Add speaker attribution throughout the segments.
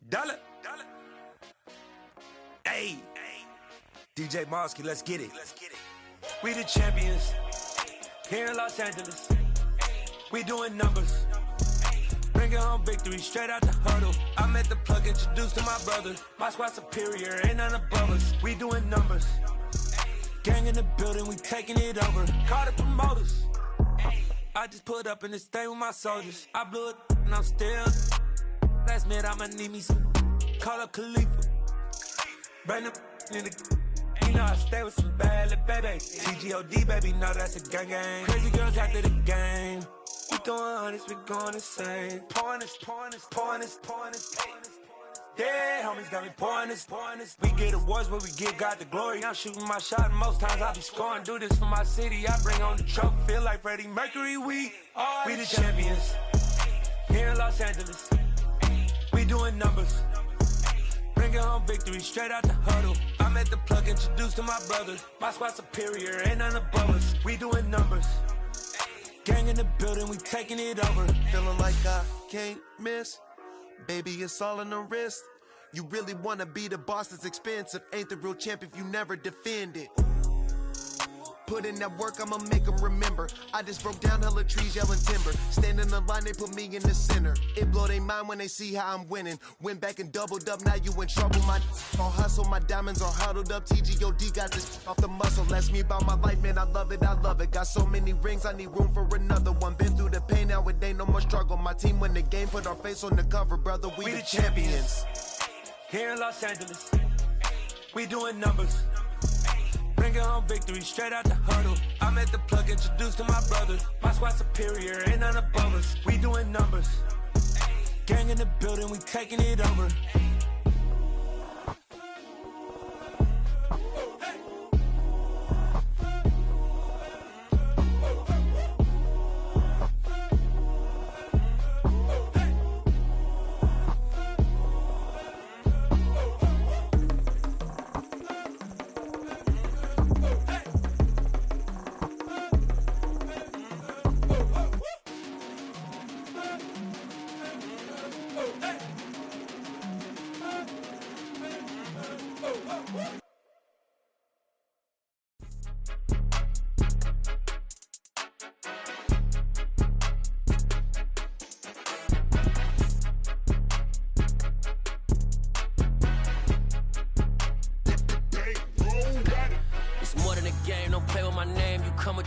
Speaker 1: Dollar. Hey. DJ Mosky, let's get it. We the champions. Here in Los Angeles. We doing numbers. Bringing home victory straight out the huddle. I'm at the plug, introduced to my brother. My squad superior, ain't none above us. We doing numbers. Gang in the building, we taking it over. Call the promoters. I just put up in this thing with my soldiers. I blew it and I'm still. Last minute I'ma need me some. Call up Khalifa. Bring them in the. You know I stay with some bad little baby. TGOD baby, know that's a gang gang. Crazy girls after the game. We throwing hundreds, we going insane. Pouring this. Yeah, homies got me pouring this. We get awards, but we give God the glory. I'm shooting my shot, and most times I be scoring. Do this for my city, I bring on the trophy. Feel like Freddie Mercury, we the champions. Here in Los Angeles, we doing numbers. Bringing home victory straight out the huddle. I'm at the plug, introduced to my brother. My squad superior, ain't none above us. We doing numbers. Gang in the building, we taking it over.
Speaker 2: Feeling like I can't miss. Baby, it's all in the wrist. You really wanna be the boss, that's expensive. Ain't the real champ if you never defend it. Put in that work, I'ma make them remember. I just broke down hella trees, yelling timber. Stand in the line, they put me in the center. It blow their mind when they see how I'm winning. Went back and doubled up, now you in trouble. My all hustle, my diamonds are huddled up. TGOD got this off the muscle. Ask me about my life, man, I love it. Got so many rings, I need room for another one. Been through the pain, now it ain't no more struggle. My team win the game, put our face on the cover, brother. We the champions.
Speaker 1: Here in Los Angeles, we doing numbers. Bringing home victory straight out the huddle. I'm at the plug, introduced to my brother. My squad superior, ain't none above us. We doing numbers. Gang in the building, we taking it over.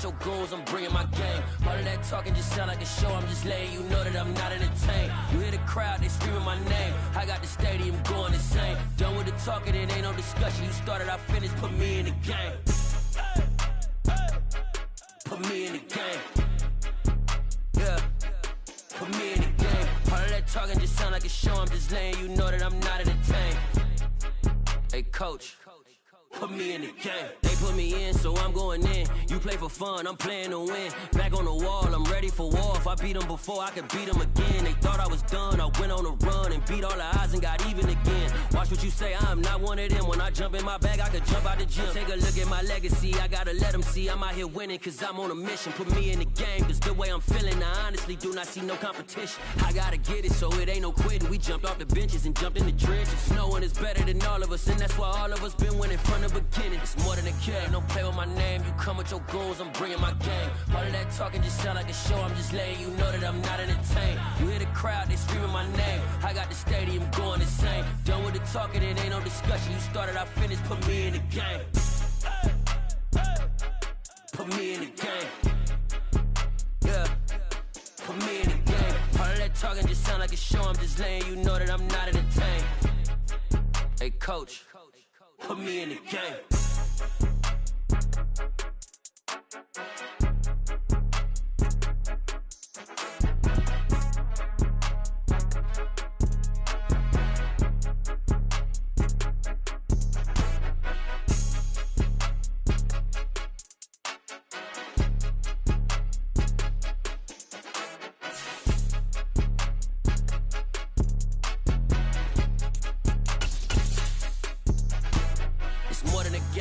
Speaker 3: Your goons, I'm bringing my game. All of that talking just sound like a show. I'm just letting you know that I'm not entertained. You hear the crowd, they screaming my name. I got the stadium going insane. Done with the talking, it ain't no discussion. You started, I finished, put me in the game. Put me in the game. Yeah, put me in the game. All of that talking just sound like a show. I'm just letting you know that I'm not entertained. Hey, coach. Put me in the game. They put me in, so I'm going in. You play for fun, I'm playing to win. Back on the wall, I'm ready for war. If I beat them before, I could beat them again. They thought I was done, I went on a run and beat all the odds and got even again. Watch what you say, I'm not one of them. When I jump in my bag, I could jump out the gym. Take a look at my legacy, I gotta let them see I'm out here winning, cause I'm on a mission. Put me in the game, cause the way I'm feeling, I honestly do not see no competition. I gotta get it, so it ain't no quitting. We jumped off the benches and jumped in the trenches. No one is better than all of us, and that's why all of us been winning from the beginning. It's more than a game, don't play with my name. You come with your goons, I'm bringing my game. All of that talking just sound like a show. I'm just letting you know that I'm not entertained. You hear the crowd, they screaming my name. I got the stadium going insane. Done with the talking, it ain't no discussion. You started, I finished, put me in the game. Put me in the game. Yeah, put me in the game. All of that talking just sound like a show. I'm just letting you know that I'm not entertained. Hey, coach. Put me in the game.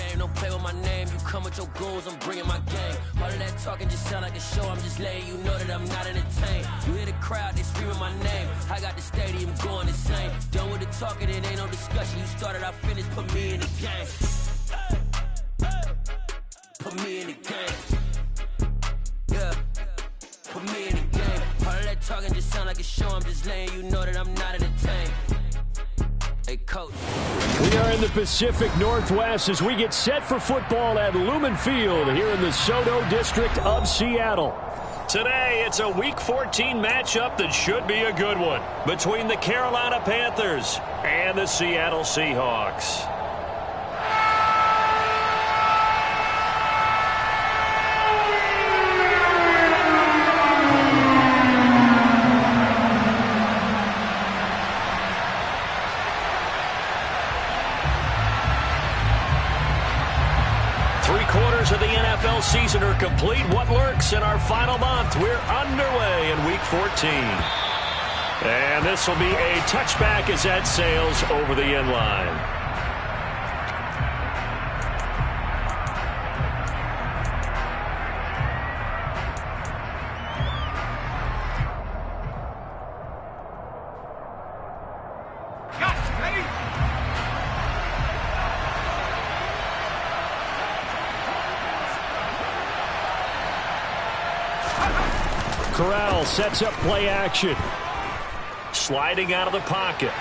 Speaker 3: game, don't play with my name. You come with your goons, I'm bringing my game. All of that talking just sound like a show, I'm just letting you know that I'm not entertained. You hear the crowd, they screaming my name. I got the stadium going insane. Done with the talking, it ain't no discussion. You started, I finished, put me in the game. Put me in the game. Yeah, put me in the game. All of that talking just sound like a show, I'm just letting you know that I'm not entertained. Hey, coach.
Speaker 4: We are in the Pacific Northwest as we get set for football at Lumen Field here in the Soto district of Seattle. Today, it's a Week 14 matchup that should be a good one between the Carolina Panthers and the Seattle Seahawks. 3/4 of the NFL season are complete. What lurks in our final month? We're underway in Week 14. And this will be a touchback as that sails over the end line. Corral sets up play action. Sliding out of the pocket.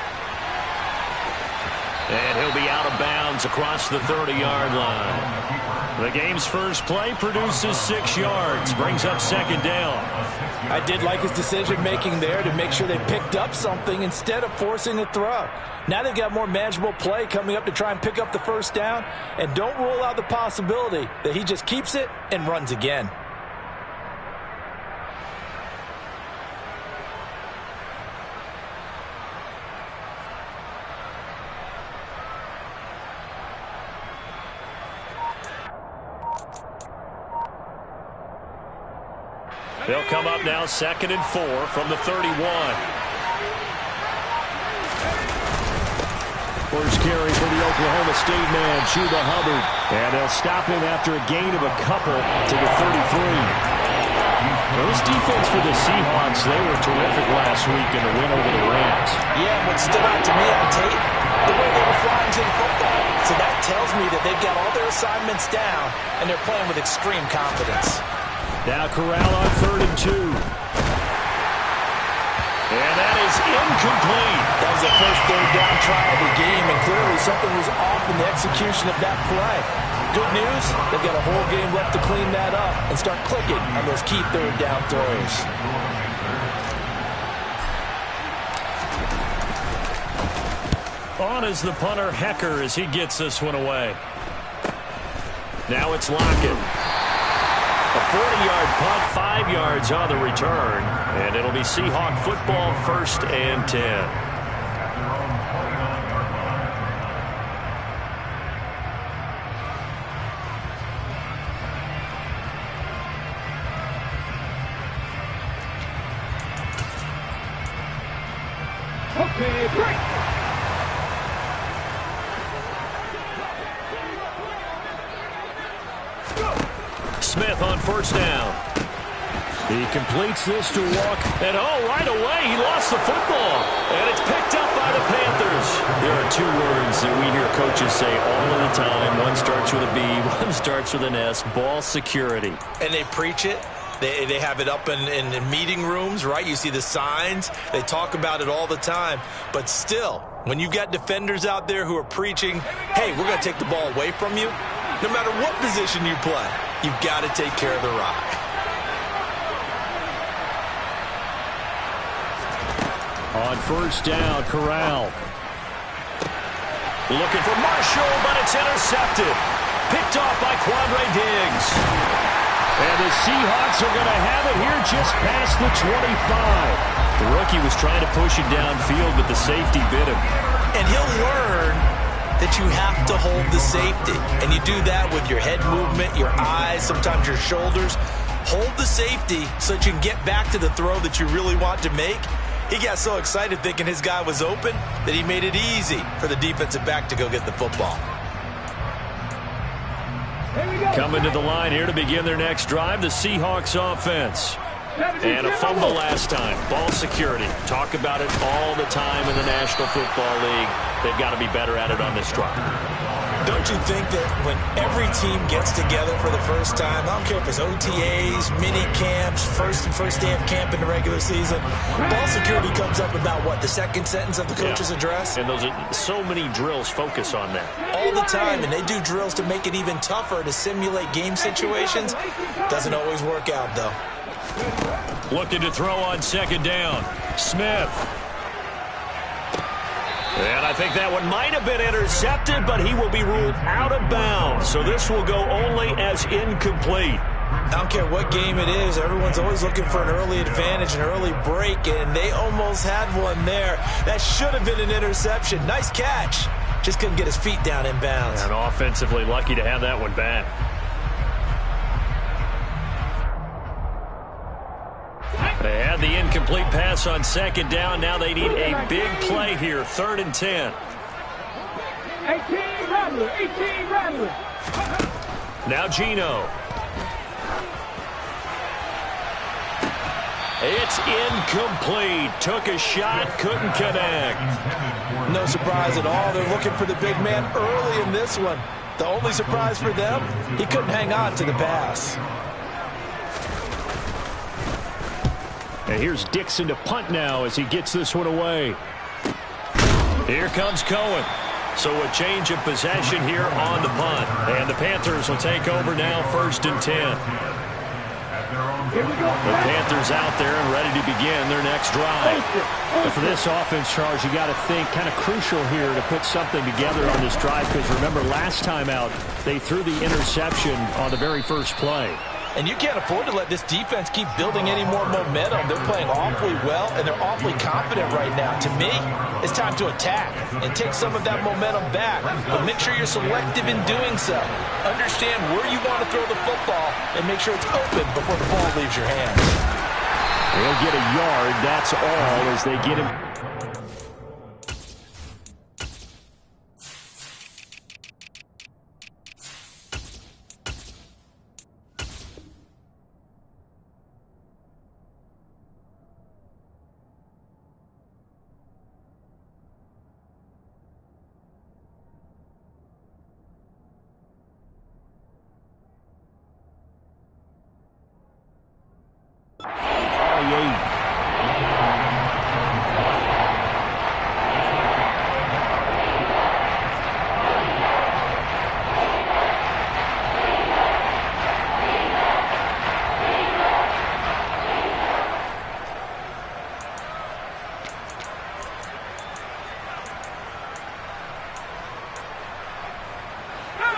Speaker 4: And he'll be out of bounds across the 30-yard line. The game's first play produces 6 yards, brings up second down.
Speaker 5: I did like his decision-making there to make sure they picked up something instead of forcing a throw. Now they've got more manageable play coming up to try and pick up the first down, and don't rule out the possibility that he just keeps it and runs again.
Speaker 4: They'll come up now 2nd and 4 from the 31. First carry for the Oklahoma State man, Chuba Hubbard. And they'll stop him after a gain of a couple to the 33. Well, this defense for the Seahawks, they were terrific last week in the win over the Rams.
Speaker 5: Yeah, what stood out to me on tape, the way they were flying to the football. So that tells me that they've got all their assignments down, and they're playing with extreme confidence.
Speaker 4: Now Corral on 3rd and 2. And that is incomplete.
Speaker 5: That was the first third down try of the game, and clearly something was off in the execution of that play. Good news, they've got a whole game left to clean that up and start clicking on those key third down throws.
Speaker 4: On is the punter, Hecker, as he gets this one away. Now it's Lockett. A 40-yard punt, 5 yards on the return, and it'll be Seahawk football, 1st and 10.
Speaker 6: Okay, break.
Speaker 4: Smith on 1st down. He completes this to walk. And right away, he lost the football. And it's picked up by the Panthers. There are 2 words that we hear coaches say all of the time. One starts with a B, one starts with an S. Ball security.
Speaker 5: And they preach it. They have it up in meeting rooms, right? You see the signs. They talk about it all the time. But still, when you've got defenders out there who are preaching, hey, we're going to take the ball away from you, no matter what position you play, you've got to take care of the rock.
Speaker 4: On 1st down, Corral. Looking for Marshall, but it's intercepted. Picked off by Quandre Diggs. And the Seahawks are going to have it here just past the 25. The rookie was trying to push it downfield, but the safety bit him.
Speaker 5: And he'll learn that you have to hold the safety. And you do that with your head movement, your eyes, sometimes your shoulders. Hold the safety so that you can get back to the throw that you really want to make. He got so excited thinking his guy was open that he made it easy for the defensive back to go get the football.
Speaker 4: Coming to the line here to begin their next drive, the Seahawks offense. And a fumble last time. Ball security. Talk about it all the time in the National Football League. They've got to be better at it on this drive.
Speaker 5: Don't you think that when every team gets together for the first time, I don't care if it's OTAs, mini camps, first day of camp in the regular season, ball security comes up about, what, the second sentence of the coach's address?
Speaker 4: And those are so many drills focus on that.
Speaker 5: All the time, and they do drills to make it even tougher to simulate game situations. Doesn't always work out, though.
Speaker 4: Looking to throw on second down. Smith. And I think that one might have been intercepted, but he will be ruled out of bounds. So this will go only as incomplete.
Speaker 5: I don't care what game it is. Everyone's always looking for an early advantage, an early break, and they almost had one there. That should have been an interception. Nice catch. Just couldn't get his feet down in bounds.
Speaker 4: And offensively lucky to have that one back. They had the incomplete pass on second down. Now they need a big play here. 3rd and 10.
Speaker 6: 18 Rattler.
Speaker 4: Now Gino. It's incomplete. Took a shot, couldn't connect.
Speaker 5: No surprise at all. They're looking for the big man early in this one. The only surprise for them, he couldn't hang on to the pass.
Speaker 4: And here's Dixon to punt now as he gets this one away. Here comes Cohen. So a change of possession here on the punt. And the Panthers will take over now, 1st and 10. The Panthers out there and ready to begin their next drive. But for this offense, Charles, you got to think kind of crucial here to put something together on this drive, because remember last time out they threw the interception on the very first play.
Speaker 5: And you can't afford to let this defense keep building any more momentum. They're playing awfully well, and they're awfully confident right now. To me, it's time to attack and take some of that momentum back. But make sure you're selective in doing so. Understand where you want to throw the football and make sure it's open before the ball leaves your hands.
Speaker 4: They'll get a yard, that's all, as they get him.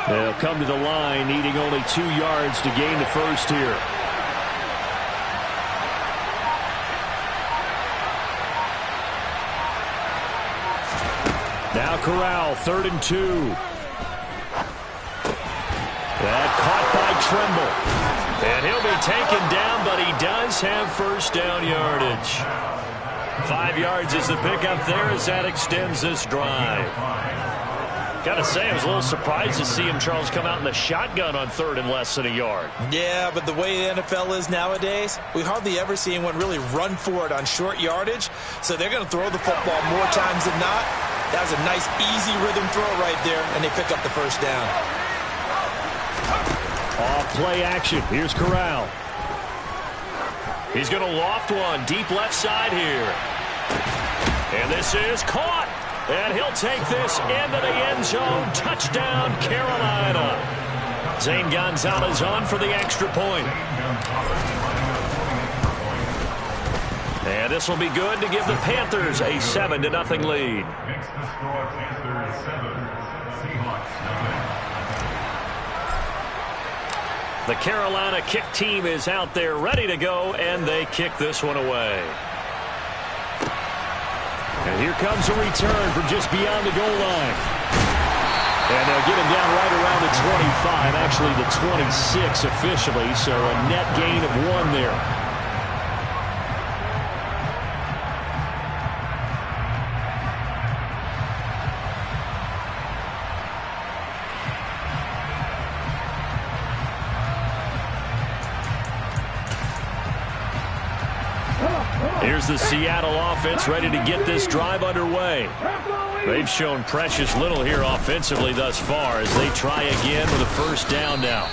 Speaker 4: They'll come to the line, needing only 2 yards to gain the first here. Now Corral, 3rd and 2. That caught by Tremble. And he'll be taken down, but he does have first down yardage. 5 yards is the pickup there as that extends this drive. Got to say, I was a little surprised to see him, Charles, come out in the shotgun on 3rd and less than a yard.
Speaker 5: Yeah, but the way the NFL is nowadays, we hardly ever see anyone really run for it on short yardage. So they're going to throw the football more times than not. That was a nice, easy rhythm throw right there, and they pick up the first down.
Speaker 4: Off play action. Here's Corral. He's going to loft one deep left side here. And this is caught. And he'll take this into the end zone. Touchdown, Carolina. Zane Gonzalez on for the extra point. And this will be good to give the Panthers a 7-0 lead. The Carolina kick team is out there ready to go, and they kick this one away. And here comes a return from just beyond the goal line. And they'll get him down right around the 25, actually the 26 officially, so a net gain of 1 there. Here's the Seattle offense ready to get this drive underway. They've shown precious little here offensively thus far as they try again with a first down now.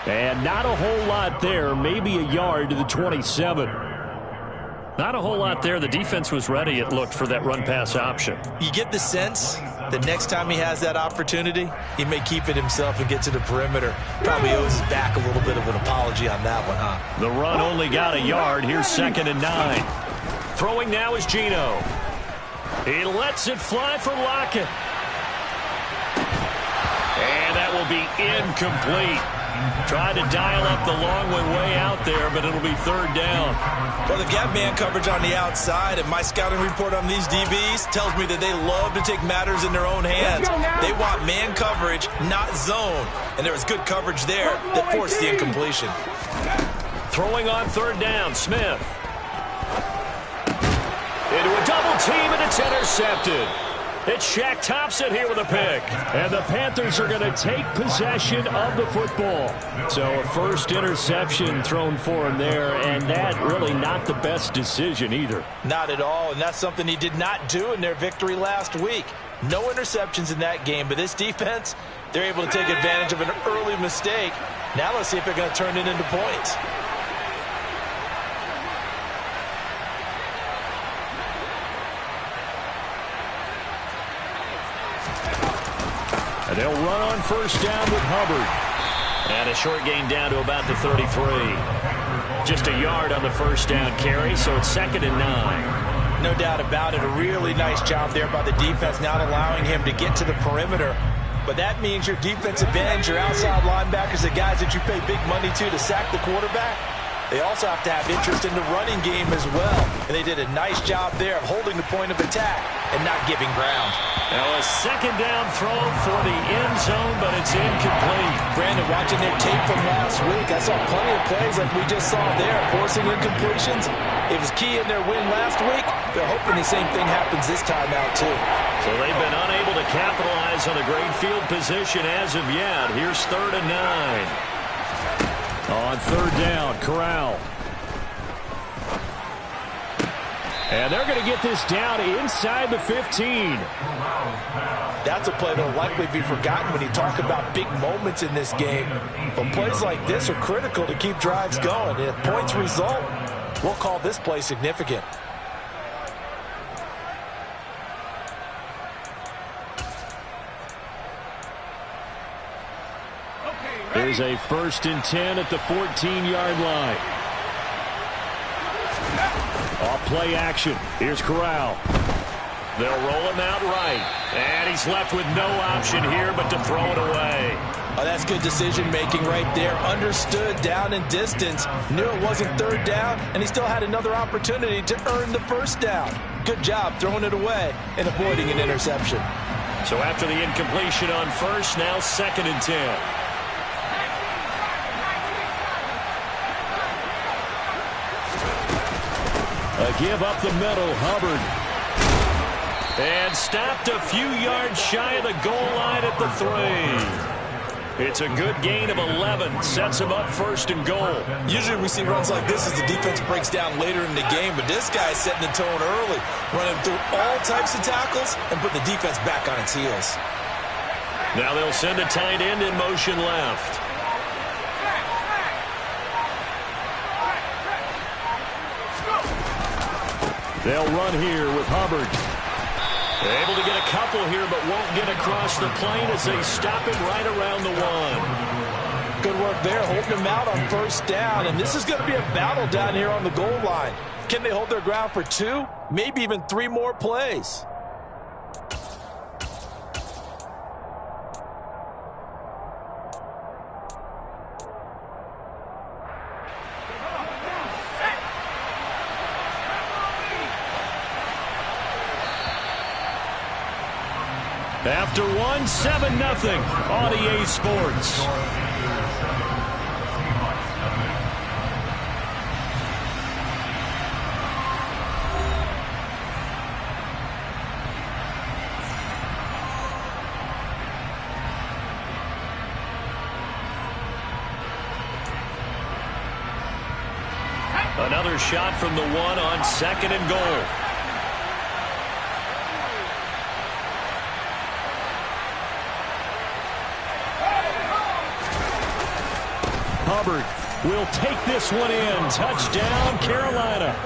Speaker 4: And not a whole lot there, maybe a yard to the 27. Not a whole lot there. The defense was ready, it looked, for that run-pass option.
Speaker 5: You get the sense that next time he has that opportunity, he may keep it himself and get to the perimeter. Probably owes his back a little bit of an apology on that one, huh?
Speaker 4: The run only got a yard. Here's 2nd and 9. Throwing now is Geno. He lets it fly for Lockett. And that will be incomplete. Tried to dial up the long one way out there, but it'll be 3rd down.
Speaker 5: Well, the gap man coverage on the outside, and my scouting report on these DBs tells me that they love to take matters in their own hands. They want man coverage, not zone. And there was good coverage there that forced the incompletion.
Speaker 4: Throwing on 3rd down, Smith. Into a double team, and it's intercepted. It's Shaq Thompson here with a pick. And the Panthers are going to take possession of the football. So a first interception thrown for him there, and that really not the best decision either.
Speaker 5: Not at all, and that's something he did not do in their victory last week. No interceptions in that game, but this defense, they're able to take advantage of an early mistake. Now let's see if they're going to turn it into points.
Speaker 4: And they'll run on first down with Hubbard. And a short gain down to about the 33. Just a yard on the first down carry, so it's 2nd and 9.
Speaker 5: No doubt about it. A really nice job there by the defense, not allowing him to get to the perimeter. But that means your defensive ends, your outside linebackers, the guys that you pay big money to sack the quarterback, they also have to have interest in the running game as well. And they did a nice job there of holding the point of attack and not giving ground.
Speaker 4: Now a 2nd down throw for the end zone, but it's incomplete.
Speaker 5: Brandon, watching their tape from last week, I saw plenty of plays like we just saw there, forcing incompletions. It was key in their win last week. They're hoping the same thing happens this time out too.
Speaker 4: So they've been unable to capitalize on a great field position as of yet. Here's 3rd and 9. On 3rd down, Corral. And they're going to get this down inside the 15.
Speaker 5: That's a play that will likely be forgotten when you talk about big moments in this game. But plays like this are critical to keep drives going. If points result, we'll call this play significant.
Speaker 4: There's a 1st and 10 at the 14-yard line. Off play action. Here's Corral. They'll roll him out right. And he's left with no option here but to throw it away.
Speaker 5: Oh, that's good decision-making right there. Understood down and distance. Knew it wasn't 3rd down, and he still had another opportunity to earn the 1st down. Good job throwing it away and avoiding an interception.
Speaker 4: So after the incompletion on 1st, now 2nd and 10. A give up the middle, Hubbard. And stopped a few yards shy of the goal line at the 3. It's a good gain of 11. Sets him up 1st and goal.
Speaker 5: Usually we see runs like this as the defense breaks down later in the game, but this guy's setting the tone early, running through all types of tackles and put the defense back on its heels.
Speaker 4: Now they'll send a tight end in motion left. They'll run here with Hubbard. Able to get a couple here, but won't get across the plane as they stop him right around the 1.
Speaker 5: Good work there, holding him out on 1st down, and this is going to be a battle down here on the goal line. Can they hold their ground for 2, maybe even 3 more plays?
Speaker 4: After 1, 7-0 on EA Sports. Another their shot from the 1 on 2nd and goal. Hubbard will take this one in. Touchdown, Carolina.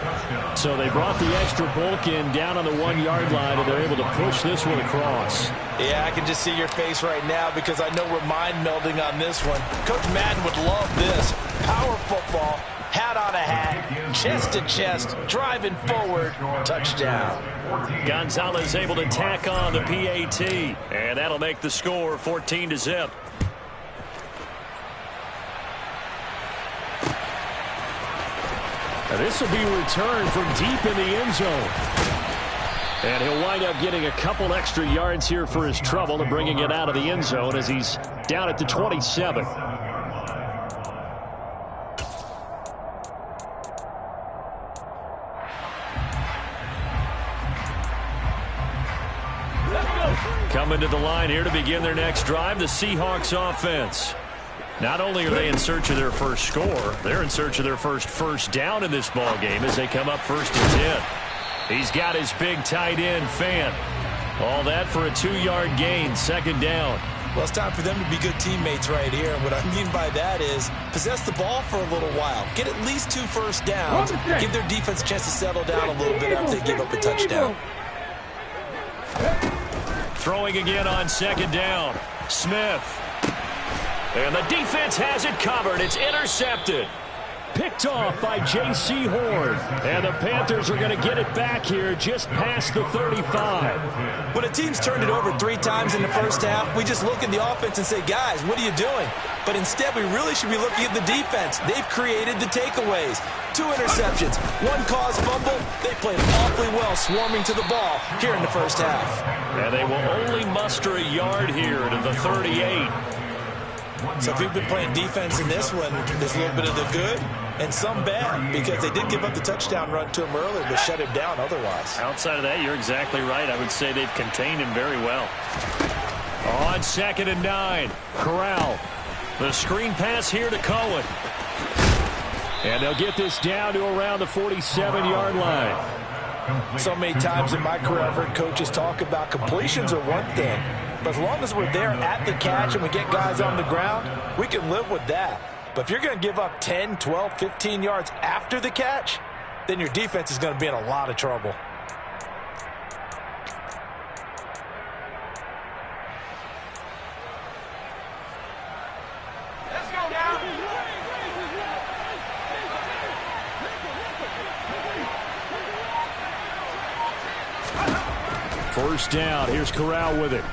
Speaker 4: So they brought the extra bulk in down on the 1-yard line, and they're able to push this one across.
Speaker 5: Yeah, I can just see your face right now because I know we're mind melding on this one. Coach Madden would love this. Power football, hat on a hat, chest to chest, driving forward, touchdown.
Speaker 4: Gonzalez able to tack on the PAT, and that'll make the score 14-0. This will be returned from deep in the end zone. And he'll wind up getting a couple extra yards here for his trouble and bringing it out of the end zone as he's down at the 27. Coming to the line here to begin their next drive, the Seahawks offense. Not only are they in search of their first score, they're in search of their first down in this ball game as they come up 1st and 10. He's got his big tight end, Fant. All that for a 2-yard gain, 2nd down.
Speaker 5: Well, it's time for them to be good teammates right here. And what I mean by that is possess the ball for a little while. Get at least 2 first downs. Give their defense a chance to settle down a little bit after they give up a touchdown.
Speaker 4: Throwing again on 2nd down. Smith. And the defense has it covered. It's intercepted. Picked off by J.C. Horn. And the Panthers are going to get it back here just past the 35.
Speaker 5: When a team's turned it over 3 times in the first half, we just look at the offense and say, guys, what are you doing? But instead, we really should be looking at the defense. They've created the takeaways. 2 interceptions, 1 caused fumble. They played awfully well swarming to the ball here in the first half.
Speaker 4: And they will only muster a yard here to the 38.
Speaker 5: So if we've been playing defense in this one, there's a little bit of the good and some bad because they did give up the touchdown run to him earlier but shut him down otherwise.
Speaker 4: Outside of that, you're exactly right. I would say they've contained him very well. On 2nd and 9, Corral. The screen pass here to Cohen. And they'll get this down to around the 47-yard line.
Speaker 5: So many times in my career, I've heard coaches talk about completions are one thing. But as long as we're there at the catch and we get guys on the ground, we can live with that. But if you're going to give up 10, 12, 15 yards after the catch, then your defense is going to be in a lot of trouble.
Speaker 6: Let's go now.
Speaker 4: First down. Here's Corral with it.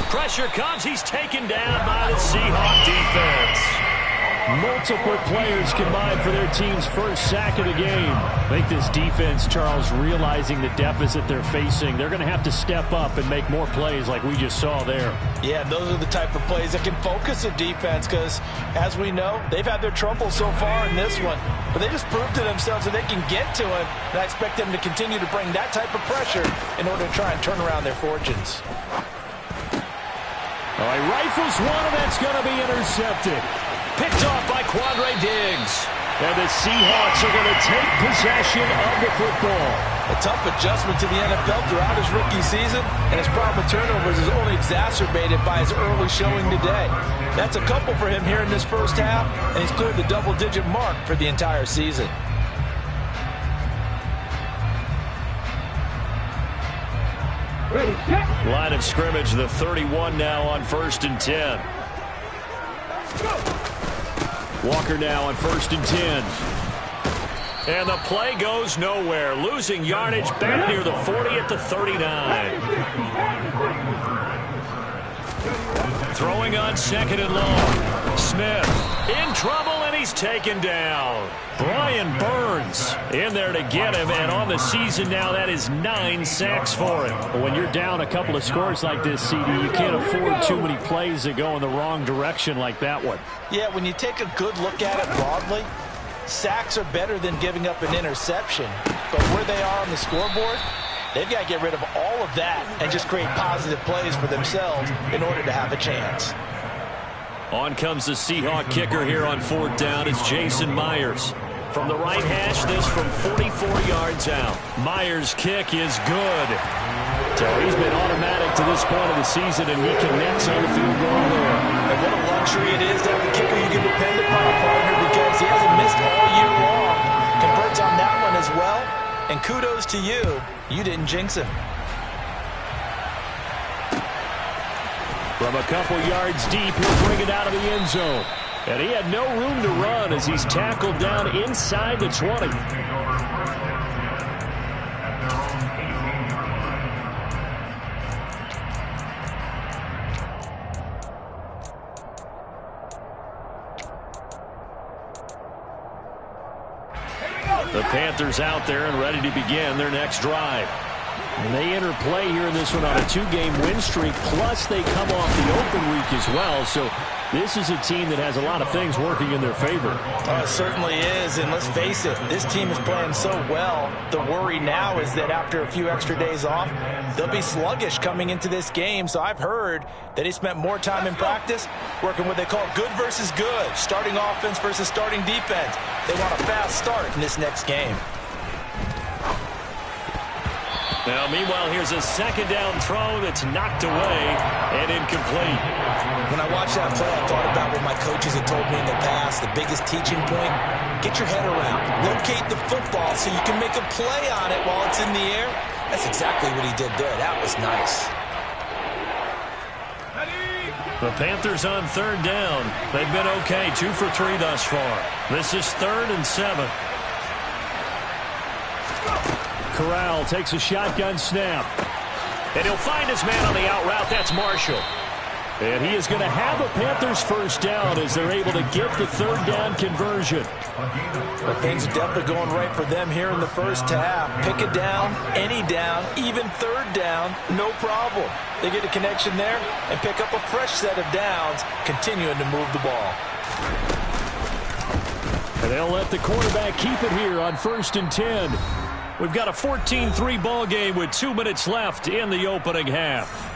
Speaker 4: Pressure comes. He's taken down by the Seahawks defense. Multiple players combined for their team's first sack of the game. I think this defense, Charles, realizing the deficit they're facing, they're going to have to step up and make more plays like we just saw there.
Speaker 5: Yeah, those are the type of plays that can focus a defense because, as we know, they've had their trouble so far in this one. But they just proved to themselves that they can get to it, and I expect them to continue to bring that type of pressure in order to try and turn around their fortunes.
Speaker 4: All right, rifles one, and that's going to be intercepted. Picked off by Quandre Diggs. And the Seahawks are going to take possession of the football.
Speaker 5: A tough adjustment to the NFL throughout his rookie season, and his problem with turnovers is only exacerbated by his early showing today. That's a couple for him here in this first half, and he's cleared the double-digit mark for the entire season.
Speaker 4: Line of scrimmage, the 31 now on 1st and 10. Walker now on 1st and 10. And the play goes nowhere. Losing yardage back near the 40 at the 39. Throwing on 2nd and long. Smith in trouble, and he's taken down. Brian Burns in there to get him, and on the season now, that is 9 sacks for him. But when you're down a couple of scores like this, CD, you can't afford too many plays that go in the wrong direction like that one.
Speaker 5: Yeah, when you take a good look at it broadly, sacks are better than giving up an interception. But where they are on the scoreboard, they've got to get rid of all of that and just create positive plays for themselves in order to have a chance.
Speaker 4: On comes the Seahawk kicker here on 4th down. It's Jason Myers. From the right hash, this from 44 yards out. Myers' kick is good. So he's been automatic to this point of the season, and he connects on the field goal there.
Speaker 5: And what a luxury it is to have a kicker you can depend upon, partner, because he hasn't missed all year long. Converts on that one as well. And kudos to you. You didn't jinx him.
Speaker 4: From a couple yards deep, he'll bring it out of the end zone. And he had no room to run as he's tackled down inside the 20. The Panthers out there and ready to begin their next drive. And they enter play here in this one on a 2-game win streak, plus they come off the open week as well. So this is a team that has a lot of things working in their favor.
Speaker 5: Oh, it certainly is, and let's face it, this team is playing so well. The worry now is that after a few extra days off, they'll be sluggish coming into this game. So I've heard that he spent more time in practice working what they call good versus good, starting offense versus starting defense. They want a fast start in this next game.
Speaker 4: Now, meanwhile, here's a second down throw that's knocked away and incomplete.
Speaker 5: When I watched that play, I thought about what my coaches had told me in the past. The biggest teaching point, get your head around. Locate the football so you can make a play on it while it's in the air. That's exactly what he did there. That was nice.
Speaker 4: The Panthers on third down. They've been okay, 2 for 3 thus far. This is 3rd and 7. Corral takes a shotgun snap. And he'll find his man on the out route. That's Marshall. And he is going to have a Panthers first down as they're able to get the third down conversion.
Speaker 5: But things are definitely going right for them here in the first half. Pick a down, any down, even third down, no problem. They get a connection there and pick up a fresh set of downs, continuing to move the ball.
Speaker 4: And they'll let the quarterback keep it here on 1st and 10. We've got a 14-3 ball game with 2 minutes left in the opening half.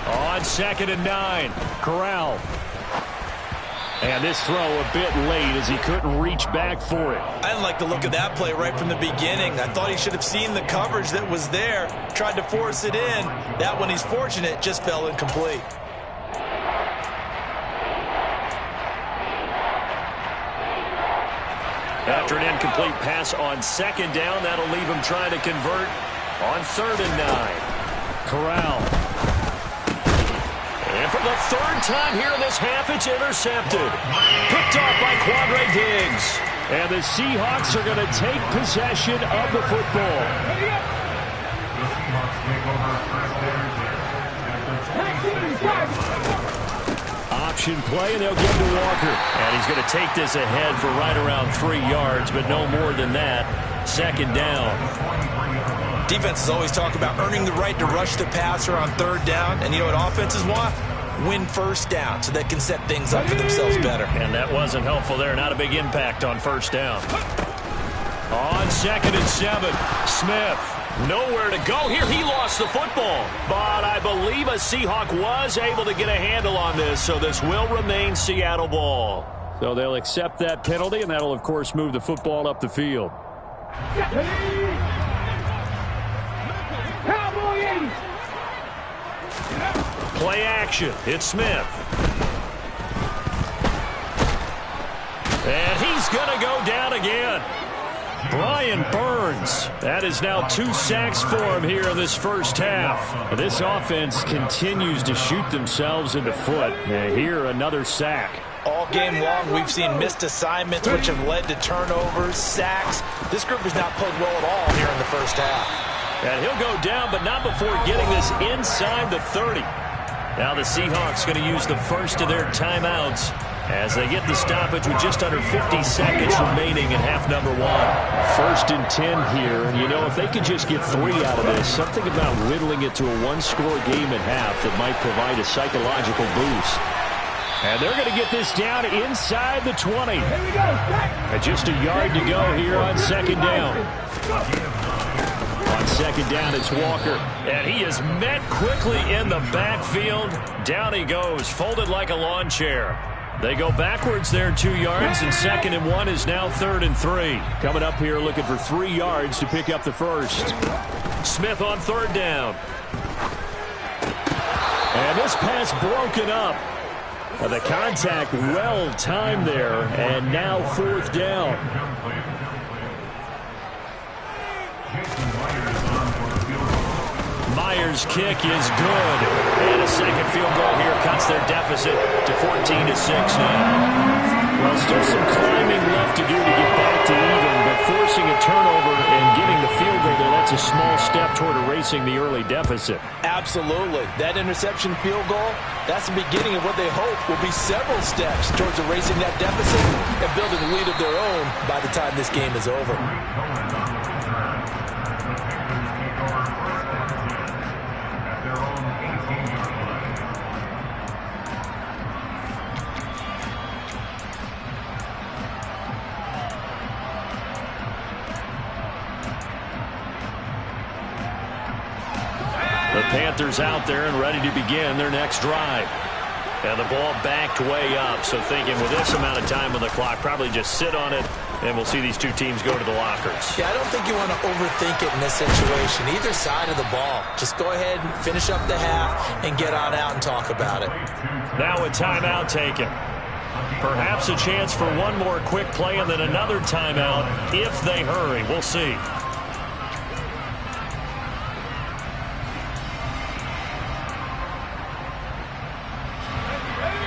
Speaker 4: On 2nd and 9, Corral. And this throw a bit late as he couldn't reach back for it.
Speaker 5: I didn't like the look of that play right from the beginning. I thought he should have seen the coverage that was there, tried to force it in. That one, he's fortunate, just fell incomplete.
Speaker 4: After an incomplete pass on 2nd down, that'll leave him trying to convert on 3rd and 9. Corral. And for the 3rd time here in this half, it's intercepted. Picked off by Quandre Diggs. And the Seahawks are going to take possession of the football. Option play, and they'll give to Walker. And he's going to take this ahead for right around 3 yards, but no more than that. 2nd down.
Speaker 5: Defenses always talk about earning the right to rush the passer on 3rd down. And you know what offenses want? Win 1st down so they can set things up for themselves better.
Speaker 4: And that wasn't helpful there. Not a big impact on 1st down. On 2nd and 7, Smith. Nowhere to go here. He lost the football. But I believe a Seahawk was able to get a handle on this, so this will remain Seattle ball. So they'll accept that penalty, and that'll, of course, move the football up the field. Play action. It's Smith. And he's going to go down again. Brian Burns. That is now 2 sacks for him here in this first half. This offense continues to shoot themselves in the foot. And here, another sack.
Speaker 5: All game long, we've seen missed assignments, which have led to turnovers, sacks. This group has not played well at all here in the first half.
Speaker 4: And he'll go down, but not before getting this inside the 30. Now the Seahawks going to use the first of their timeouts as they get the stoppage with just under 50 seconds remaining in half number 1. 1st and 10 here, and you know, if they could just get 3 out of this, something about whittling it to a one-score game at half that might provide a psychological boost. And they're going to get this down inside the 20.
Speaker 6: Here we go.
Speaker 4: And just a yard to go here on 2nd down. On 2nd down, it's Walker. And he is met quickly in the backfield. Down he goes, folded like a lawn chair. They go backwards there 2 yards, and 2nd and 1 is now 3rd and 3. Coming up here looking for 3 yards to pick up the first. Smith on 3rd down. And this pass broken up. The contact well timed there, and now 4th down. Myers' kick is good. And a second field goal here cuts their deficit to 14-6 now. Well, still some climbing left to do to get back to even, but forcing a turnover and getting the field goal there, that's a small step toward erasing the early deficit.
Speaker 5: Absolutely. That interception field goal, that's the beginning of what they hope will be several steps towards erasing that deficit and building a lead of their own by the time this game is over.
Speaker 4: The Panthers out there and ready to begin their next drive. And the ball backed way up, so thinking with this amount of time on the clock, probably just sit on it, and we'll see these two teams go to the lockers.
Speaker 5: Yeah, I don't think you want to overthink it in this situation. Either side of the ball. Just go ahead and finish up the half and get on out and talk about it.
Speaker 4: Now a timeout taken. Perhaps a chance for one more quick play and then another timeout if they hurry. We'll see.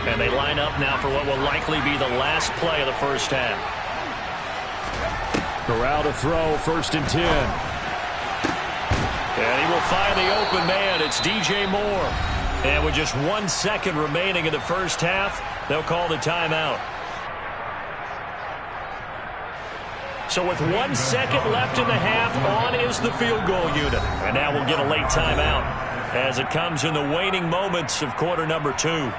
Speaker 4: And they line up now for what will likely be the last play of the first half. Corral to throw, 1st and 10. And he will find the open man. It's DJ Moore. And with just 1 second remaining in the first half, they'll call the timeout. So with 1 second left in the half, on is the field goal unit. And now we'll get a late timeout as it comes in the waning moments of quarter number 2.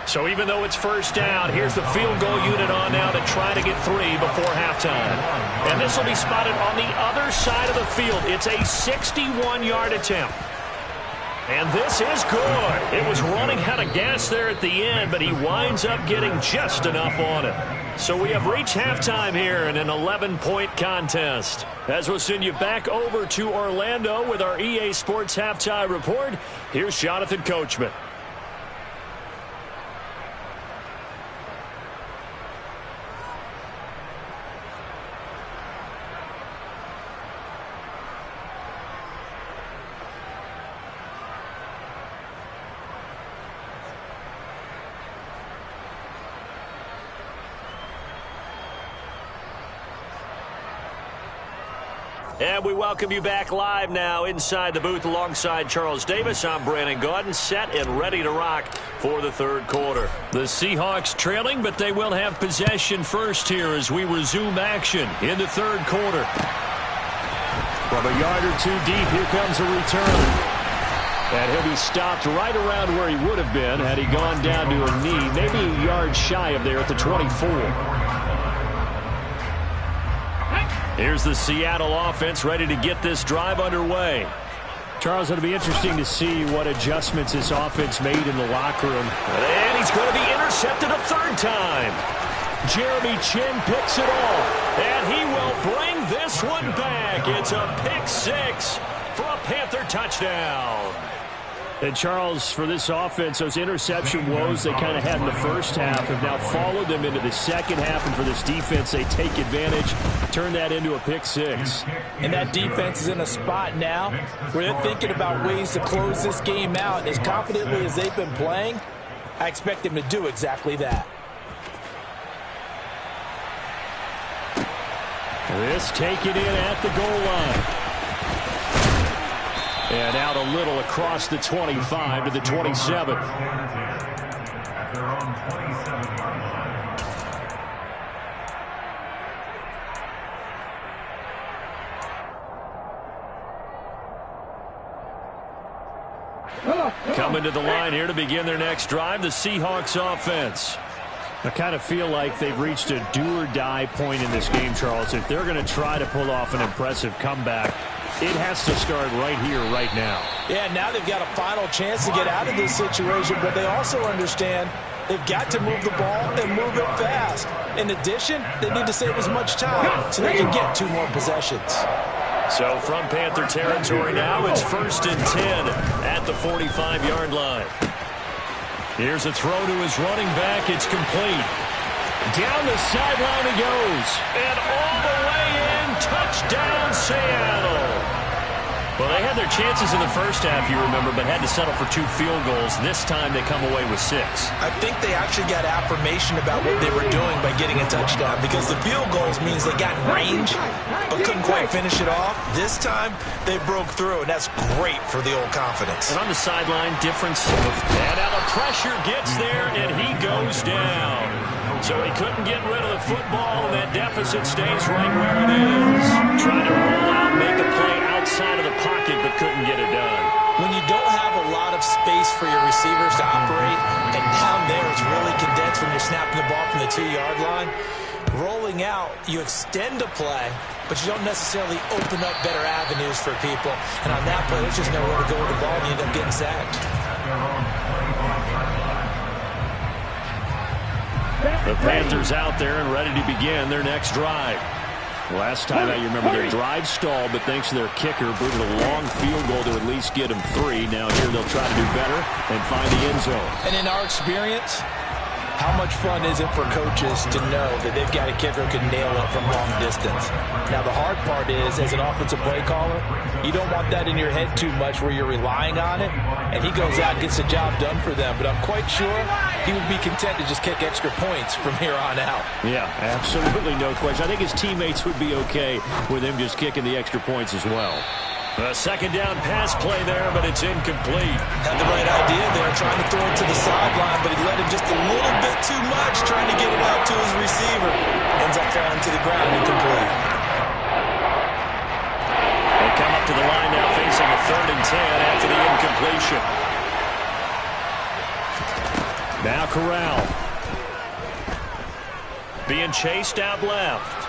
Speaker 4: So even though it's first down, here's the field goal unit on now to try to get 3 before halftime. And this will be spotted on the other side of the field. It's a 61-yard attempt. And this is good. It was running out of gas there at the end, but he winds up getting just enough on it. So we have reached halftime here in an 11-point contest. As we'll send you back over to Orlando with our EA Sports Halftime Report, here's Jonathan Coachman. And we welcome you back live now inside the booth alongside Charles Davis. I'm Brandon Gaudin, set and ready to rock for the third quarter. The Seahawks trailing, but they will have possession first here as we resume action in the third quarter. From a yard or two deep, here comes a return. And he'll be stopped right around where he would have been had he gone down to a knee, maybe a yard shy of there at the 24. Here's the Seattle offense ready to get this drive underway. Charles, it'll be interesting to see what adjustments this offense made in the locker room. And he's going to be intercepted a third time. Jeremy Chin picks it off, and he will bring this one back. It's a pick 6 for a Panther touchdown. And Charles, for this offense, those interception woes they kind of had in the first half have now followed them into the second half. And for this defense, they take advantage, turn that into a pick six.
Speaker 7: And that defense is in a spot now where they're thinking about ways to close this game out. As confidently as they've been playing, I expect them to do exactly that.
Speaker 4: This taken in at the goal line. And out a little across the 25 to the 27. Coming to the line here to begin their next drive, the Seahawks offense. I kind of feel like they've reached a do-or-die point in this game, Charles. If they're going to try to pull off an impressive comeback, it has to start right here, right now.
Speaker 7: Yeah, now they've got a final chance to get out of this situation, but they also understand they've got to move the ball and move it fast. In addition, they need to save as much time so they can get 2 more possessions.
Speaker 4: So from Panther territory now, it's 1st and 10 at the 45-yard line. Here's a throw to his running back. It's complete. Down the sideline he goes. And all the way in. Touchdown, Seattle. Well, they had their chances in the first half, you remember, but had to settle for 2 field goals. This time they come away with 6.
Speaker 5: I think they actually got affirmation about what they were doing by getting a touchdown, because the field goals means they got in range but couldn't quite finish it off. This time they broke through, and that's great for the old confidence.
Speaker 4: And on the sideline, difference. And now the pressure gets there, and he goes down. So he couldn't get rid of the football, and that deficit stays right where it is. Trying to roll out, make a play outside of the pocket, but couldn't get it done.
Speaker 5: When you don't have a lot of space for your receivers to operate, and down there it's really condensed when you're snapping the ball from the 2-yard line, rolling out, you extend a play, but you don't necessarily open up better avenues for people. And on that play, there's just nowhere to go with the ball, and you end up getting sacked.
Speaker 4: The Panthers out there and ready to begin their next drive. Last time out, you remember their drive stalled, but thanks to their kicker, booted a long field goal to at least get them 3. Now here they'll try to do better and find the end zone.
Speaker 7: And in our experience, how much fun is it for coaches to know that they've got a kicker who can nail it from long distance? Now, the hard part is, as an offensive play caller, you don't want that in your head too much where you're relying on it, and he goes out and gets the job done for them. But I'm quite sure he would be content to just kick extra points from here on out.
Speaker 4: Yeah, absolutely no question. I think his teammates would be okay with him just kicking the extra points as well. A second down pass play there, but it's incomplete.
Speaker 5: Had the right idea there, trying to throw it to the sideline, but he let him just a little bit too much, trying to get it out to his receiver. Ends up falling to the ground, incomplete.
Speaker 4: They come up to the line now, facing a 3rd and 10 after the incompletion. Now Corral. Being chased out left.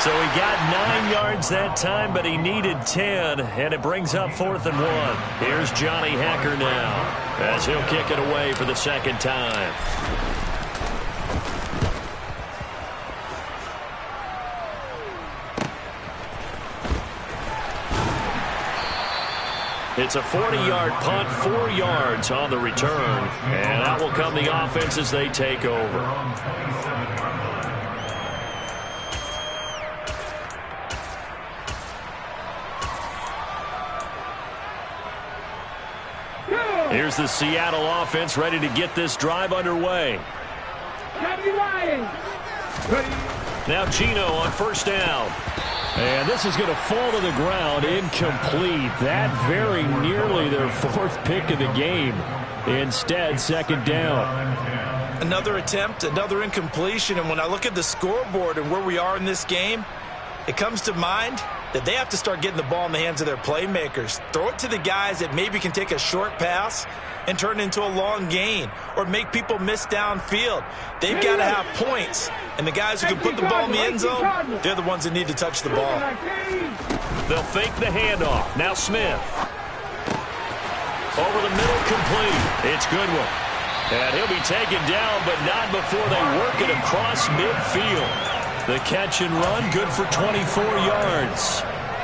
Speaker 4: So he got 9 yards that time, but he needed 10, and it brings up 4th and 1. Here's Johnny Hacker now, as he'll kick it away for the second time. It's a 40-yard punt, 4 yards on the return, and out will come the offense as they take over. Here's the Seattle offense ready to get this drive underway. Now Gino on 1st down. And this is going to fall to the ground, incomplete. That very nearly their 4th pick of the game. Instead, 2nd down.
Speaker 5: Another attempt, another incompletion, and when I look at the scoreboard and where we are in this game, it comes to mind that they have to start getting the ball in the hands of their playmakers. Throw it to the guys that maybe can take a short pass and turn it into a long gain or make people miss downfield. They've got to have points, and the guys who can put the ball in the end zone, they're the ones that need to touch the ball.
Speaker 4: They'll fake the handoff. Now Smith. Over the middle, complete. It's Goodwin. And he'll be taken down, but not before they work it across midfield. The catch and run, good for 24 yards.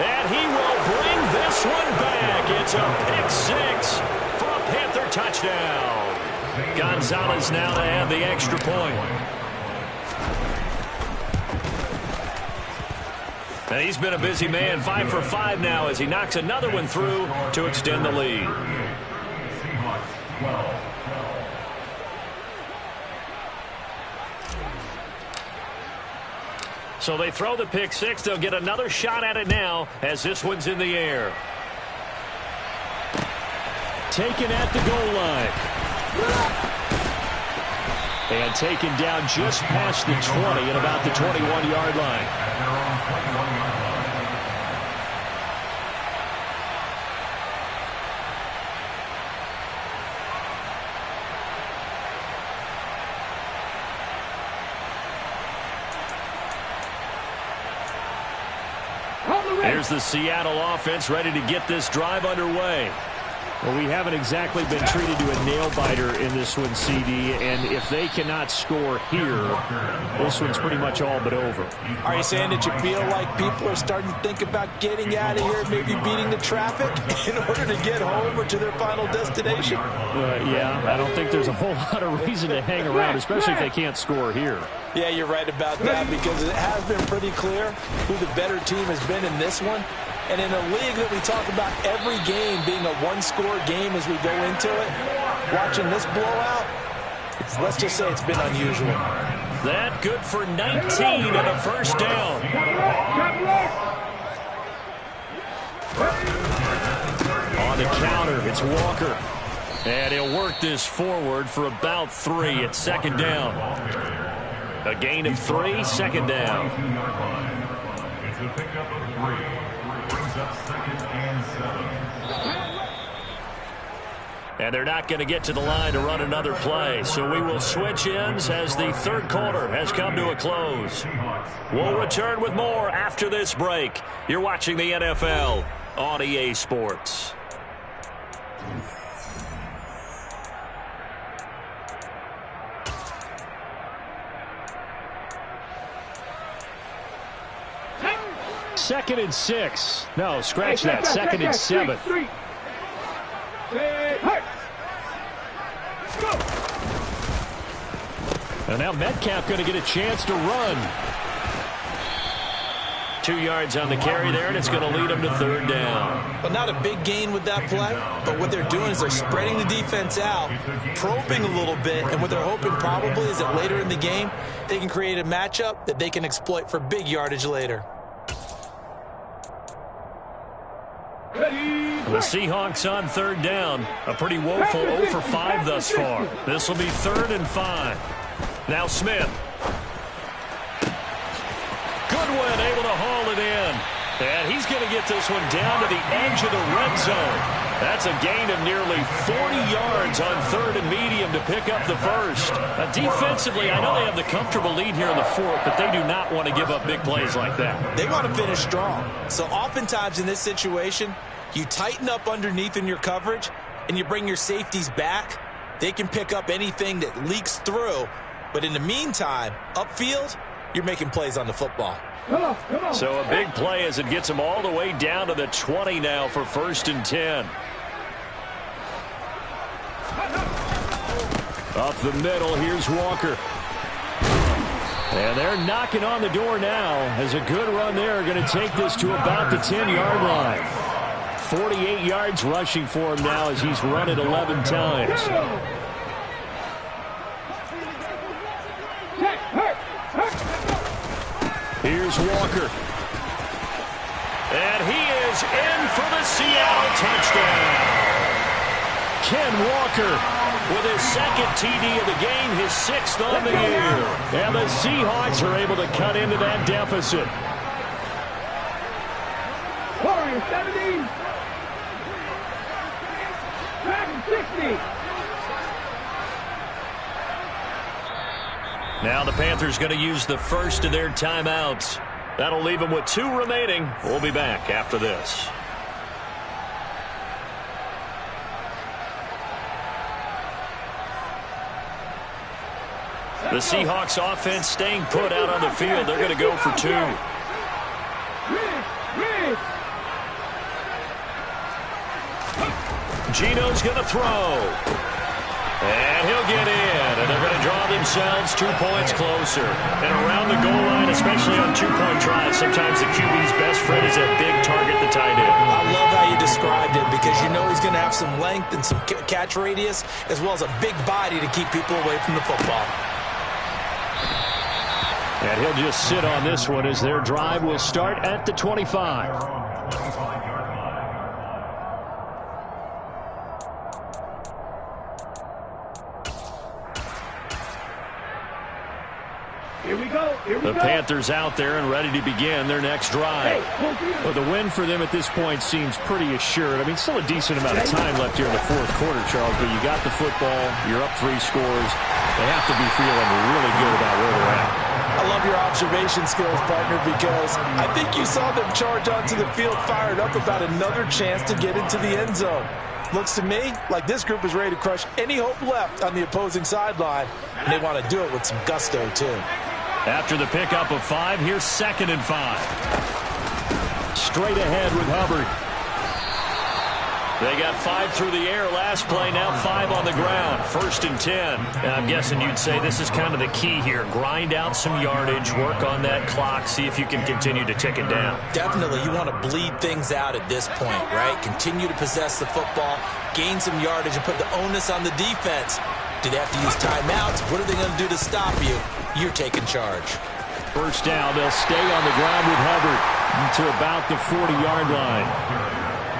Speaker 4: And he will bring this one back. It's a pick six for a Panther touchdown. Gonzalez now to have the extra point. And he's been a busy man, 5 for 5 now as he knocks another one through to extend the lead. So they throw the pick six. They'll get another shot at it now as this one's in the air. Taken at the goal line. And taken down just past the 20 at about the 21-yard line. Here's the Seattle offense ready to get this drive underway. Well, we haven't exactly been treated to a nail-biter in this one, CD, and if they cannot score here, this one's pretty much all but over.
Speaker 7: Are you saying that you feel like people are starting to think about getting out of here, maybe beating the traffic in order to get home or to their final destination?
Speaker 4: Yeah, I don't think there's a whole lot of reason to hang around, especially if they can't score here.
Speaker 7: Yeah, you're right about that because it has been pretty clear who the better team has been in this one. And in a league that we talk about every game being a one-score game as we go into it, watching this blowout, let's just say it's been unusual.
Speaker 4: That good for 19 and a first down. On the counter, it's Walker. And he'll work this forward for about 3 at second down. A gain of 3, second down.
Speaker 8: It's a pickup of 3. Brings up second and 7.
Speaker 4: And they're not going to get to the line to run another play. So we will switch ends as the third quarter has come to a close. We'll return with more after this break. You're watching the NFL on EA Sports. Second and 6. No, scratch that. Second and 7. And now Metcalf going to get a chance to run. 2 yards on the carry there, and it's going to lead them to third down.
Speaker 7: Well, not a big gain with that play, but what they're doing is they're spreading the defense out, probing a little bit, and what they're hoping probably is that later in the game, they can create a matchup that they can exploit for big yardage later.
Speaker 4: The Seahawks on third down. A pretty woeful 0 for 5 thus far. This will be 3rd and 5. Now Smith. Goodwin able to haul it in. And he's going to get this one down to the edge of the red zone. That's a gain of nearly 40 yards on 3rd and medium to pick up the first. Defensively, I know they have the comfortable lead here in the 4th, but they do not want to give up big plays like that.
Speaker 7: They want to finish strong. So oftentimes in this situation, you tighten up underneath in your coverage, and you bring your safeties back. They can pick up anything that leaks through. But in the meantime, upfield, you're making plays on the football.
Speaker 4: So a big play as it gets them all the way down to the 20 now for 1st and 10. Up the middle, here's Walker. And they're knocking on the door now as a good run there. Going to take this to about the 10-yard line. 48 yards rushing for him now as he's run it 11 times. Here's Walker. And he is in for the Seattle touchdown. Ken Walker with his 2nd TD of the game, his 6th on the year. And the Seahawks are able to cut into that deficit.
Speaker 6: Warriors 70. 60.
Speaker 4: Now the Panthers going to use the first of their timeouts. That'll leave them with 2 remaining. We'll be back after this. The Seahawks offense staying put out on the field. They're going to go for 2. Gino's going to throw. And he'll get in. And they're going to draw themselves 2 points closer. And around the goal line, especially on two-point tries, sometimes the QB's best friend is a big target, the tight end.
Speaker 7: I love how you described it because you know he's going to have some length and some catch radius as well as a big body to keep people away from the football.
Speaker 4: And he'll just sit on this one as their drive will start at the 25.
Speaker 6: Here we go.
Speaker 4: The Panthers out there and ready to begin their next drive. Well, the win for them at this point seems pretty assured. I mean, still a decent amount of time left here in the fourth quarter, Charles, but you got the football, you're up 3 scores. They have to be feeling really good about where they're at.
Speaker 7: I love your observation skills, partner, because I think you saw them charge onto the field fired up about another chance to get into the end zone. Looks to me like this group is ready to crush any hope left on the opposing sideline, and they want to do it with some gusto, too.
Speaker 4: After the pickup of 5, here's 2nd and 5. Straight ahead with Hubbard. They got 5 through the air last play, now 5 on the ground. 1st and 10. And I'm guessing you'd say this is kind of the key here. Grind out some yardage, work on that clock, see if you can continue to tick it down.
Speaker 7: Definitely, you want to bleed things out at this point, right? Continue to possess the football, gain some yardage, and put the onus on the defense. Do they have to use timeouts? What are they going to do to stop you? You're taking charge.
Speaker 4: 1st down, they'll stay on the ground with Hubbard to about the 40-yard line.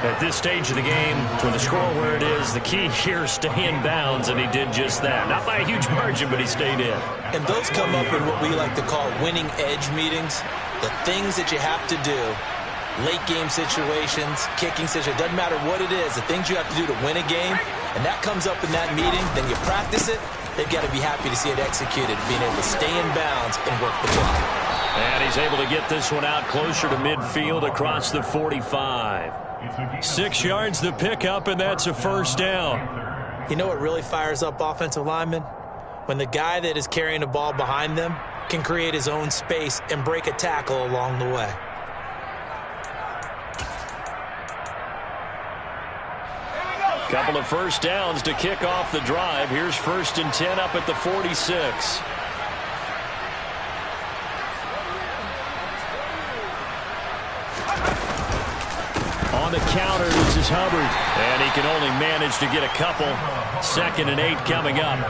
Speaker 4: At this stage of the game, with the score where it is, the key here is stay in bounds, and he did just that. Not by a huge margin, but he stayed in.
Speaker 7: And those come up in what we like to call winning edge meetings. The things that you have to do, late game situations, kicking situations, doesn't matter what it is, the things you have to do to win a game, and that comes up in that meeting, then you practice it, they've got to be happy to see it executed, being able to stay in bounds and work the clock.
Speaker 4: And he's able to get this one out closer to midfield across the 45. 6 yards the pickup, and that's a 1st down.
Speaker 7: You know what really fires up offensive linemen? When the guy that is carrying the ball behind them can create his own space and break a tackle along the way.
Speaker 4: Couple of 1st downs to kick off the drive. Here's 1st and 10 up at the 46. On the counter, this is Hubbard. And he can only manage to get a couple. 2nd and 8 coming up.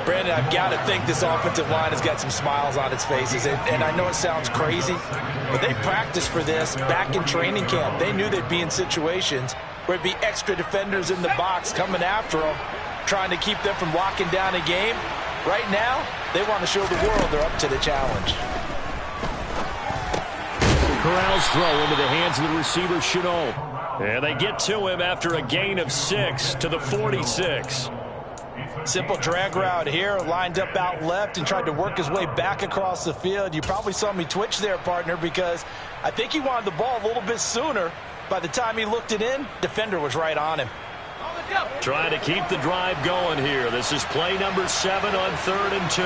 Speaker 7: Brandon, I've got to think this offensive line has got some smiles on its faces. And I know it sounds crazy, but they practiced for this back in training camp. They knew they'd be in situations where it'd be extra defenders in the box coming after them, trying to keep them from locking down a game. Right now, they want to show the world they're up to the challenge.
Speaker 4: Corral's throw into the hands of the receiver, Chenault. And they get to him after a gain of 6 to the 46.
Speaker 7: Simple drag route here, lined up out left and tried to work his way back across the field. You probably saw me twitch there, partner, because I think he wanted the ball a little bit sooner. By the time he looked it in, defender was right on him.
Speaker 4: Trying to keep the drive going here. This is play number 7 on 3rd and 2.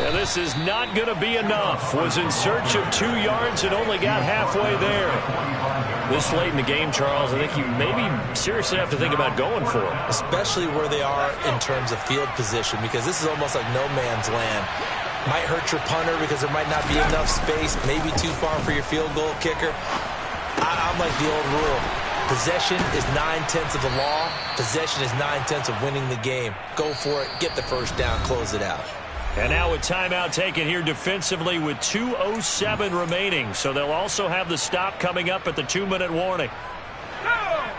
Speaker 4: And this is not going to be enough. Was in search of 2 yards and only got halfway there. This late in the game, Charles, I think you maybe seriously have to think about going for it.
Speaker 7: Especially where they are in terms of field position, because this is almost like no man's land. Might hurt your punter because there might not be enough space, maybe too far for your field goal kicker. I'm like the old rule. Possession is 9/10 of the law. Possession is 9/10 of winning the game. Go for it. Get the 1st down. Close it out.
Speaker 4: And now a timeout taken here defensively with 2:07 remaining. So they'll also have the stop coming up at the 2-minute warning.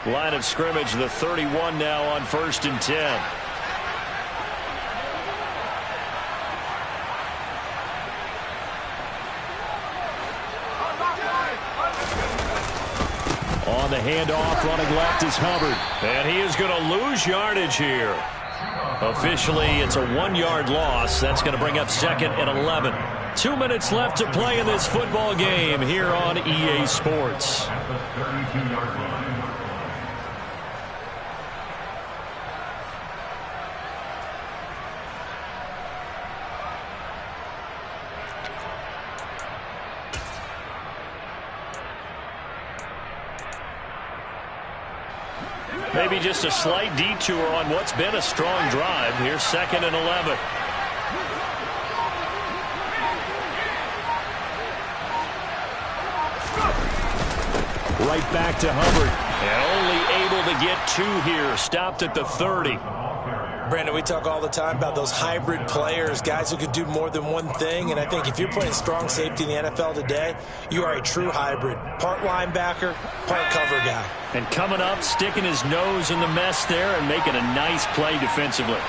Speaker 4: Line of scrimmage, the 31 now on 1st and 10. On the handoff, running left is Hubbard. And he is going to lose yardage here. Officially, it's a 1-yard loss. That's going to bring up 2nd and 11. 2 minutes left to play in this football game here on EA Sports.
Speaker 8: At the 32-yard line.
Speaker 4: Maybe just a slight detour on what's been a strong drive. Here's 2nd and 11. Right back to Hubbard. And only able to get 2 here. Stopped at the 30.
Speaker 5: Brandon, we talk all the time about those hybrid players, guys who could do more than one thing. And I think if you're playing strong safety in the NFL today, you are a true hybrid. Part linebacker, part cover guy.
Speaker 4: And coming up, sticking his nose in the mess there and making a nice play defensively.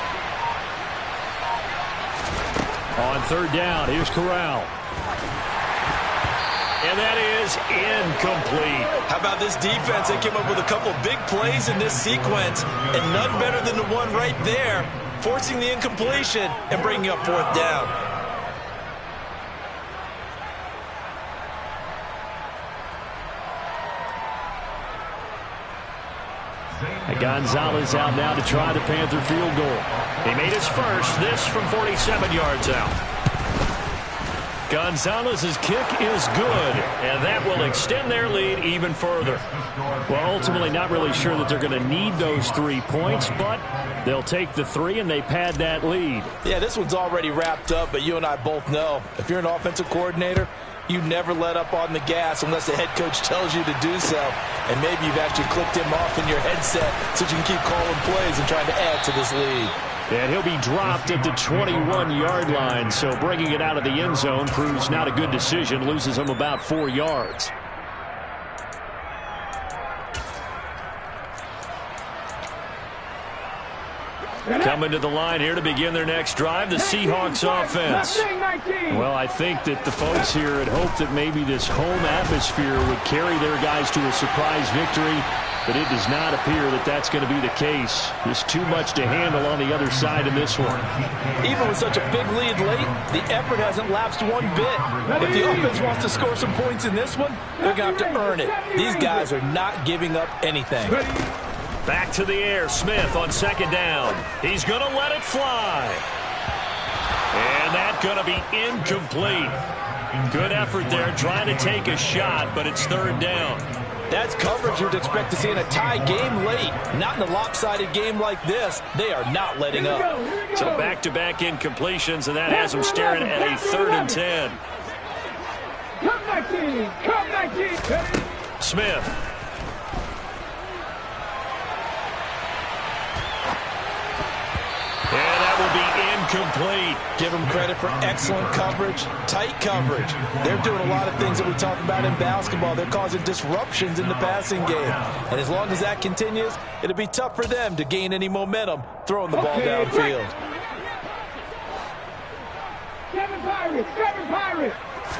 Speaker 4: On 3rd down, here's Corral. And that is incomplete.
Speaker 5: How about this defense? They came up with a couple big plays in this sequence, and none better than the one right there, forcing the incompletion and bringing up 4th down.
Speaker 4: And Gonzalez out now to try the Panther field goal. He made his first, this from 47 yards out. Gonzalez's kick is good, and that will extend their lead even further. Well, ultimately not really sure that they're going to need those 3 points, but they'll take the 3 and they pad that lead.
Speaker 7: Yeah, this one's already wrapped up, but you and I both know if you're an offensive coordinator, you never let up on the gas unless the head coach tells you to do so. And maybe you've actually clicked him off in your headset so you can keep calling plays and trying to add to this lead.
Speaker 4: And he'll be dropped at the 21-yard line, so bringing it out of the end zone proves not a good decision, loses him about 4 yards. Coming to the line here to begin their next drive, the Seahawks offense. Well, I think that the folks here had hoped that maybe this home atmosphere would carry their guys to a surprise victory, but it does not appear that that's going to be the case. There's too much to handle on the other side in this one.
Speaker 7: Even with such a big lead late, the effort hasn't lapsed one bit. If the offense wants to score some points in this one, they're going to have to earn it. These guys are not giving up anything.
Speaker 4: Back to the air, Smith on 2nd down. He's going to let it fly. And that's going to be incomplete. Good effort there, trying to take a shot, but it's 3rd down.
Speaker 7: That's coverage you'd expect to see in a tie game late. Not in a lopsided game like this. They are not letting up.
Speaker 4: So back-to-back incompletions, and that has them staring at a 3rd and 10. Smith. And that will be incomplete.
Speaker 7: Give them credit for excellent coverage, tight coverage. They're doing a lot of things that we talk about in basketball. They're causing disruptions in the passing game. And as long as that continues, it'll be tough for them to gain any momentum throwing the ball downfield.
Speaker 6: Seven Pirates,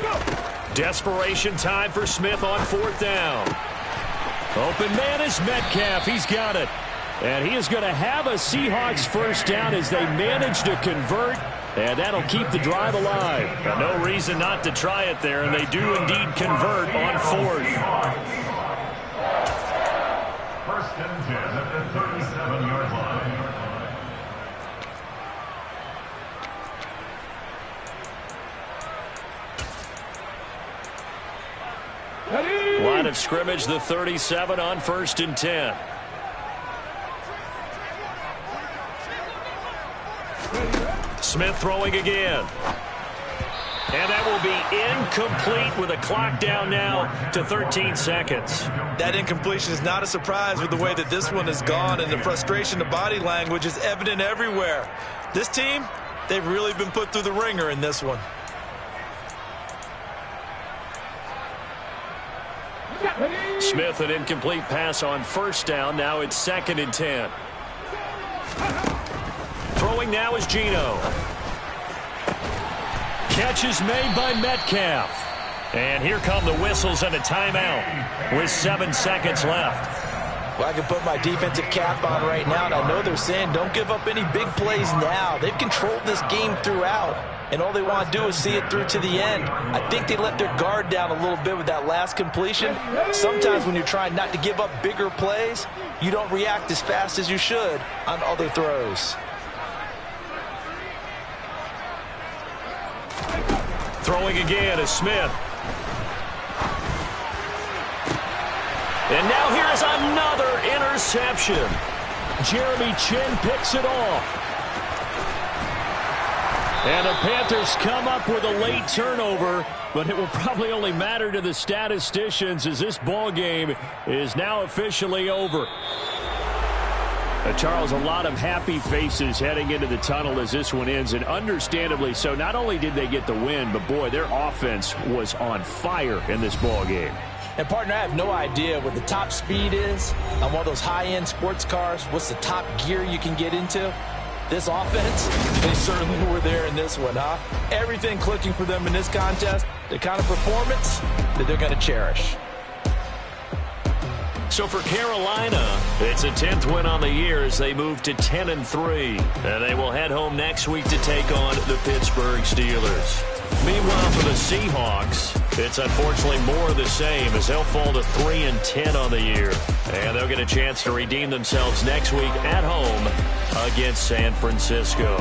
Speaker 6: go!
Speaker 4: Desperation time for Smith on 4th down. Open man is Metcalf. He's got it. And he is going to have a Seahawks 1st down as they manage to convert, and that'll keep the drive alive. But no reason not to try it there, and they do indeed convert on 4th.
Speaker 8: 1st and 10 at the 37-yard line.
Speaker 4: Line of scrimmage, the 37 on 1st and 10. Smith throwing again. And that will be incomplete with a clock down now to 13 seconds.
Speaker 5: That incompletion is not a surprise with the way that this one has gone, and the frustration, the body language is evident everywhere. This team, they've really been put through the ringer in this one.
Speaker 4: Smith, an incomplete pass on 1st down. Now it's 2nd and 10. Throwing now is Geno. Catch is made by Metcalf. And here come the whistles and a timeout with 7 seconds left.
Speaker 7: Well, I can put my defensive cap on right now, and I know they're saying don't give up any big plays now. They've controlled this game throughout, and all they want to do is see it through to the end. I think they let their guard down a little bit with that last completion. Sometimes when you're trying not to give up bigger plays, you don't react as fast as you should on other throws. Throwing again is Smith.
Speaker 4: And now here is another interception. Jeremy Chin picks it off. And the Panthers come up with a late turnover, but it will probably only matter to the statisticians as this ball game is now officially over. Charles, a lot of happy faces heading into the tunnel as this one ends, and understandably so. Not only did they get the win, but boy, their offense was on fire in this ball game.
Speaker 7: And, partner, I have no idea what the top speed is on one of those high-end sports cars. What's the top gear you can get into? This offense, they certainly were there in this one, huh? Everything clicking for them in this contest, the kind of performance that they're going to cherish.
Speaker 4: So for Carolina, it's a 10th win on the year as they move to 10-3. And they will head home next week to take on the Pittsburgh Steelers. Meanwhile, for the Seahawks, it's unfortunately more of the same as they'll fall to 3-10 on the year. And they'll get a chance to redeem themselves next week at home against San Francisco.